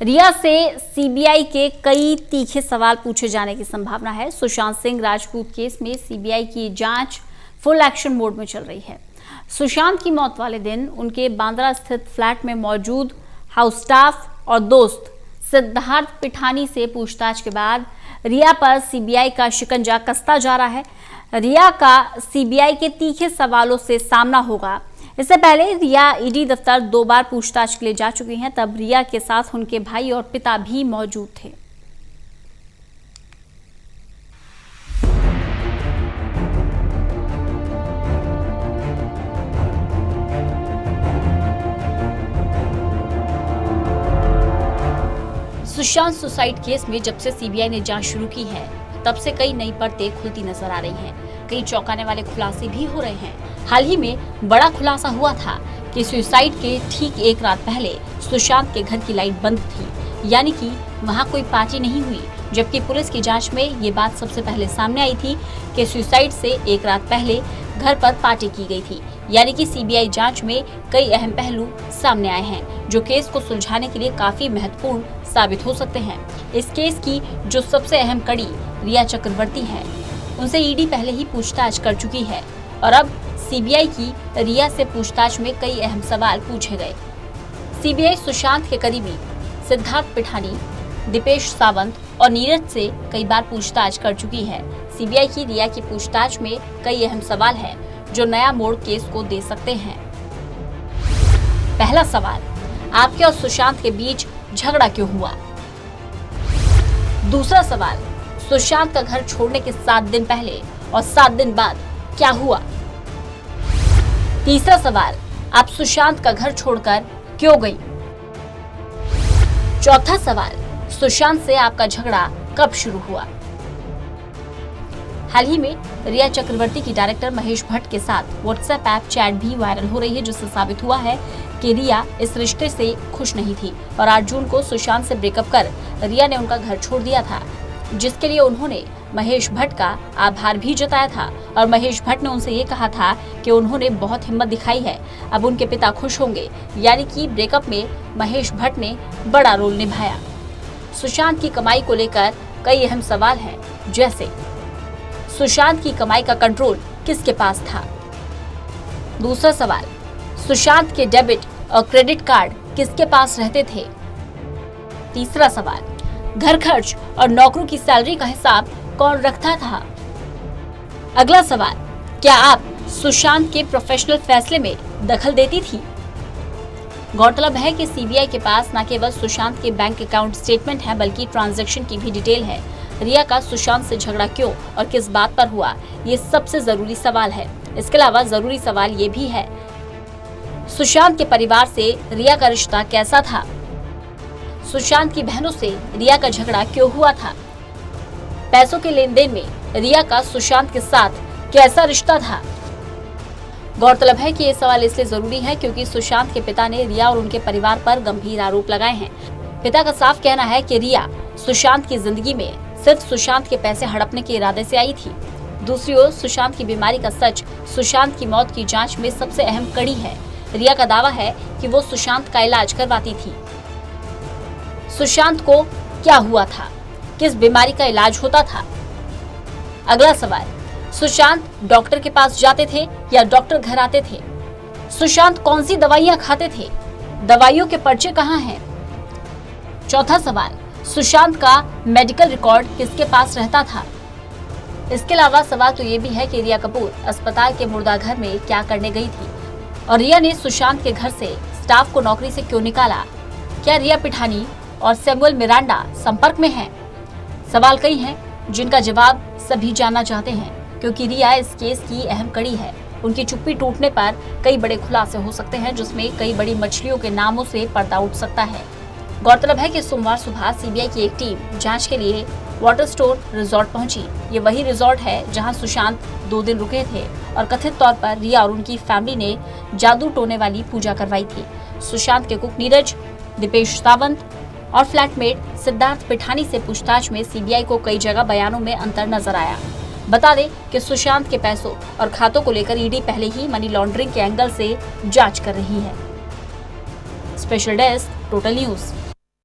रिया से सीबीआई के कई तीखे सवाल पूछे जाने की संभावना है। सुशांत सिंह राजपूत केस में सीबीआई की जांच फुल एक्शन मोड में चल रही है। सुशांत की मौत वाले दिन उनके बांद्रा स्थित फ्लैट में मौजूद हाउस स्टाफ और दोस्त सिद्धार्थ पिठानी से पूछताछ के बाद रिया पर सीबीआई का शिकंजा कसता जा रहा है। रिया का सीबीआई के तीखे सवालों से सामना होगा। इससे पहले रिया ईडी दफ्तर 2 बार पूछताछ के लिए जा चुकी हैं। तब रिया के साथ उनके भाई और पिता भी मौजूद थे। सुशांत सुसाइड केस में जब से सीबीआई ने जांच शुरू की है, तब से कई नई परतें खुलती नजर आ रही हैं। कई चौंकाने वाले खुलासे भी हो रहे हैं। हाल ही में बड़ा खुलासा हुआ था कि सुसाइड के ठीक 1 रात पहले सुशांत के घर की लाइट बंद थी, यानी कि वहां कोई पार्टी नहीं हुई। जबकि पुलिस की जांच में ये बात सबसे पहले सामने आई थी कि सुसाइड से 1 रात पहले घर पर पार्टी की गई थी। यानी कि सीबीआई जांच में कई अहम पहलू सामने आए हैं, जो केस को सुलझाने के लिए काफी महत्वपूर्ण साबित हो सकते हैं। इस केस की जो सबसे अहम कड़ी रिया चक्रवर्ती है, उनसे ईडी पहले ही पूछताछ कर चुकी है और अब सीबीआई की रिया से पूछताछ में कई अहम सवाल पूछे गए। सीबीआई सुशांत के करीबी सिद्धार्थ पिठानी, दीपेश सावंत और नीरज से कई बार पूछताछ कर चुकी है। सीबीआई की रिया की पूछताछ में कई अहम सवाल हैं, जो नया मोड़ केस को दे सकते हैं। पहला सवाल, आपके और सुशांत के बीच झगड़ा क्यों हुआ? दूसरा सवाल, सुशांत का घर छोड़ने के 7 दिन पहले और 7 दिन बाद क्या हुआ? तीसरा सवाल, आप सुशांत का घर छोड़कर क्यों गई? चौथा सवाल, सुशांत से आपका झगड़ा कब शुरू हुआ? हाल ही में रिया चक्रवर्ती की डायरेक्टर महेश भट्ट के साथ व्हाट्सएप ऐप चैट भी वायरल हो रही है, जिससे साबित हुआ है कि रिया इस रिश्ते से खुश नहीं थी और 8 जून को सुशांत से ब्रेकअप कर रिया ने उनका घर छोड़ दिया था, जिसके लिए उन्होंने महेश भट्ट का आभार भी जताया था। और महेश भट्ट ने उनसे ये कहा था कि उन्होंने बहुत हिम्मत दिखाई है, अब उनके पिता खुश होंगे। यानी कि ब्रेकअप में महेश भट्ट ने बड़ा रोल निभाया। सुशांत की कमाई को लेकर कई अहम सवाल हैं, जैसे सुशांत की कमाई का कंट्रोल किसके पास था? दूसरा सवाल, सुशांत के डेबिट और क्रेडिट कार्ड किसके पास रहते थे? तीसरा सवाल, घर खर्च और नौकरों की सैलरी का हिसाब कौन रखता था? अगला सवाल, क्या आप सुशांत के प्रोफेशनल फैसले में दखल देती थी? गौरतलब है कि सीबीआई के पास न केवल सुशांत के बैंक अकाउंट स्टेटमेंट है, बल्कि ट्रांजैक्शन की भी डिटेल है। रिया का सुशांत से झगड़ा क्यों और किस बात पर हुआ, ये सबसे जरूरी सवाल है। इसके अलावा जरूरी सवाल ये भी है, सुशांत के परिवार से रिया का रिश्ता कैसा था? सुशांत की बहनों से रिया का झगड़ा क्यों हुआ था? पैसों के लेन देन में रिया का सुशांत के साथ कैसा रिश्ता था? गौरतलब है कि ये सवाल इसलिए जरूरी है क्योंकि सुशांत के पिता ने रिया और उनके परिवार पर गंभीर आरोप लगाए हैं। पिता का साफ कहना है कि रिया सुशांत की जिंदगी में सिर्फ सुशांत के पैसे हड़पने के इरादे से आई थी। दूसरी ओर सुशांत की बीमारी का सच सुशांत की मौत की जांच में सबसे अहम कड़ी है। रिया का दावा है कि वो सुशांत का इलाज करवाती थी। सुशांत को क्या हुआ था? किस बीमारी का इलाज होता था? अगला सवाल, सुशांत डॉक्टर के पास जाते थे या डॉक्टर घर आते थे? सुशांत कौन सी दवाइयां खाते थे? दवाइयों के पर्चे कहाँ हैं? चौथा सवाल, सुशांत का मेडिकल रिकॉर्ड किसके पास रहता था? इसके अलावा सवाल तो ये भी है कि रिया कपूर अस्पताल के मुर्दाघर में क्या करने गई थी और रिया ने सुशांत के घर से स्टाफ को नौकरी से क्यों निकाला? क्या रिया पिठानी और सैमुअल मिरांडा संपर्क में हैं? सवाल कई हैं, जिनका जवाब सभी जानना चाहते हैं, क्योंकि रिया इस केस की अहम कड़ी है। उनकी चुप्पी टूटने पर कई बड़े खुलासे हो सकते हैं, जिसमें कई बड़ी मछलियों के नामों से पर्दा उठ सकता है। गौरतलब है कि सोमवार सुबह सीबीआई की एक टीम जांच के लिए वाटरस्टोन रिजॉर्ट पहुंची। ये वही रिजॉर्ट है जहां सुशांत 2 दिन रुके थे और कथित तौर पर रिया और उनकी फैमिली ने जादू टोने वाली पूजा करवाई थी। सुशांत के कुक नीरज, दीपेश सावंत और फ्लैटमेट सिद्धार्थ पिठानी से पूछताछ में सीबीआई को कई जगह बयानों में अंतर नजर आया। बता दें कि सुशांत के पैसों और खातों को लेकर ईडी पहले ही मनी लॉन्ड्रिंग के एंगल से जांच कर रही है। Special desk, total news.